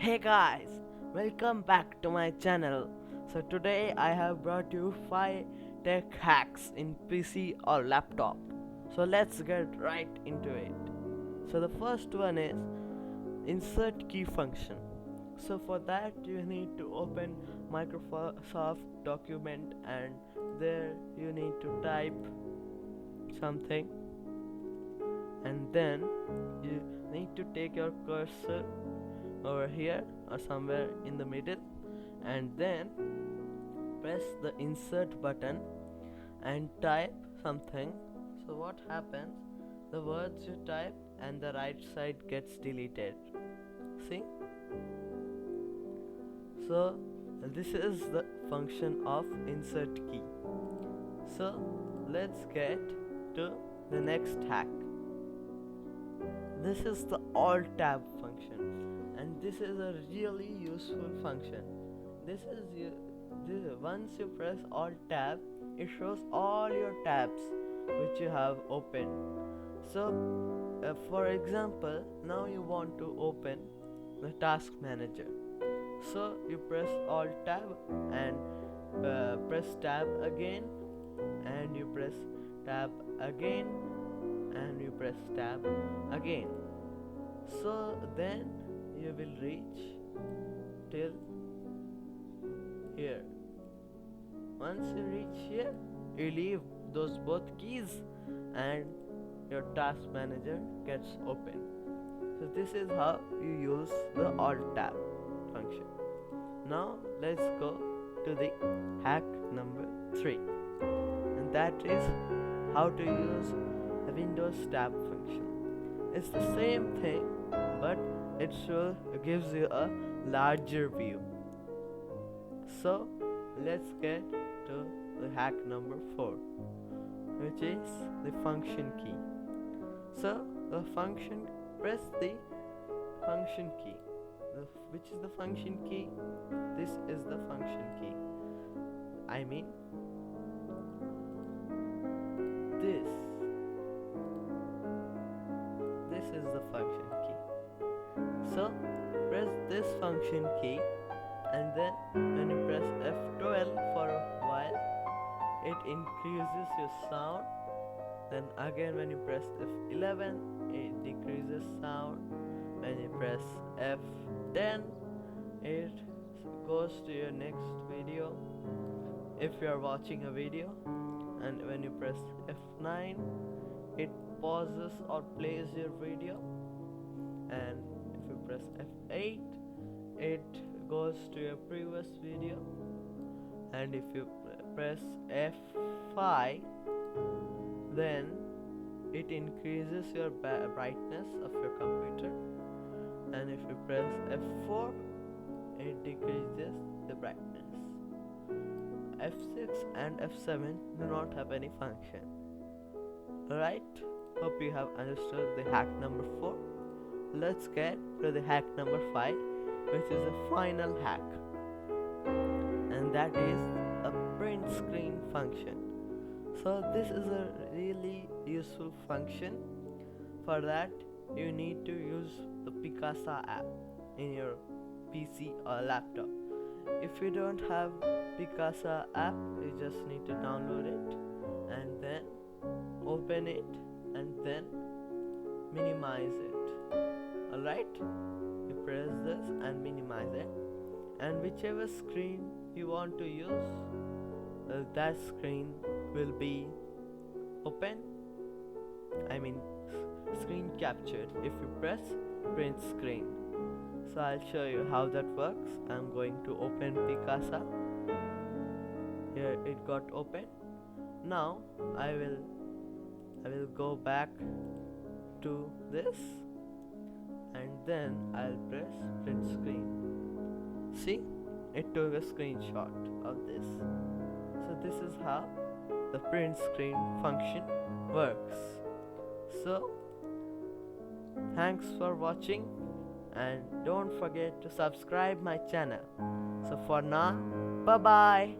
Hey guys, welcome back to my channel. So today I have brought you 5 tech hacks in PC or laptop. So let's get right into it. So the first one is insert key function. So for that you need to open Microsoft document and there you need to type something and then you need to take your cursor over here or somewhere in the middle and then press the insert button and type something. So what happens, the words you type and the right side gets deleted. See, so this is the function of insert key. So let's get to the next hack. This is the AltTab function, and this is a really useful function. Once you press AltTab, it shows all your tabs which you have opened. So for example, now you want to open the task manager. So you press AltTab and press tab again, and you press tab again, and you press tab again. So then you will reach till here. Once you reach here, you leave those both keys and your task manager gets open. So this is how you use the AltTab function. Now let's go to the hack number 3, and that is how to use the Windows tab function. It's the same thing, but it gives you a larger view. So let's get to the hack number 4, which is the function key. So the function, press the function key. Which is the function key? This is the function key. I mean this is the function key. So press this function key, and then when you press F12 for a while, it increases your sound. Then again when you press F11, it decreases sound. When you press F10, it goes to your next video if you are watching a video. And when you press F9, it pauses or plays your video. And if you press F8, it goes to your previous video. And if you press F5, then it increases your brightness of your computer. And if you press F4, it decreases the brightness. F6 and F7 do not have any function. Alright, hope you have understood the hack number 4. Let's get to the hack number 5, which is the final hack, and that is a print screen function. So this is a really useful function. For that you need to use the PrntScr app in your PC or laptop. If you don't have PrntScr app, you just need to download it and then open it and then minimize it. Alright, you press this and minimize it, and whichever screen you want to use, that screen will be open, I mean screen captured if you press print screen. So I'll show you how that works. I'm going to open PrntScr. Here it got open. Now I will go back to this, and then I'll press print screen. See, it took a screenshot of this. So this is how the print screen function works. So thanks for watching, and don't forget to subscribe my channel. So for now, bye bye.